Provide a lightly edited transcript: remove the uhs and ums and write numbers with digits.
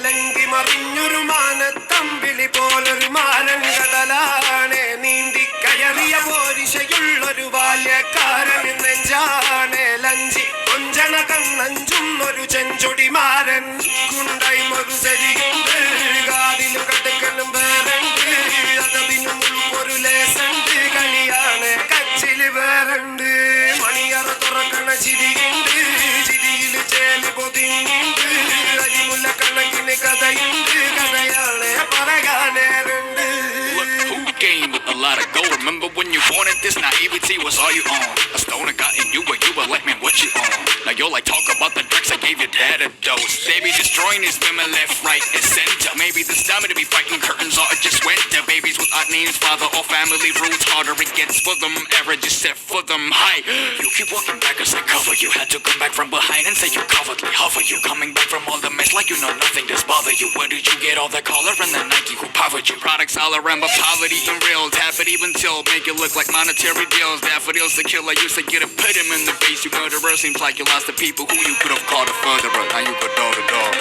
കലങ്കി മറിഞ്ഞൊരു മാനത്തമ്പിളി പോലൊരു മാനങ്കടലാണ്. നീന്തി കയറിയ പോരിശയുള്ളൊരു ബാല്യക്കാരൻ നെഞ്ചാണ്. ലഞ്ചി കൊഞ്ചണ കണ്ണഞ്ചുന്നൊരു ചെഞ്ചൊടിമാരൻ. കുണ്ടൈമൊരു ശരിയുണ്ട്, കാതിലും കടുക്കനും വേറുണ്ട്. അതതിനും ഒരു ലേസുണ്ട്, കളിയാണ് കച്ചില് വേറുണ്ട്. മണിയറ തുറക്കണ ചിരിയുണ്ട്, ചിരിയിൽ ചേല് പൊതിഞ്ഞുണ്ട്. അരിമുല്ല കണക്കിന് കഥയുണ്ട്, കഥയാണ് പറയാനേറുണ്ട്. Game with a lot of gold. Remember when you wanted this naivety was all you own. A stoner got in you, but you were like, man, what you own? Now you're like, talk about the drugs I gave your dad a dose. Baby destroying his women left, right, and center. Maybe this time to be fighting curtains or just winter. Babies without names, father or family roots. Harder it gets for them, ever just set for them high. You keep walking back as I cover you. Had to come back from behind and say you coveredly hover you. Coming back from all the mess like you know nothing does bother you. Where did you get all the collar and the Nike who powered you? Products all around, but poverty and real. Tap it even till make it look like monetary deals. Daffodils the killer used to get a put him in the face. You murderer seems like you lost the people who you could have called a furtherer. Now you go door to door.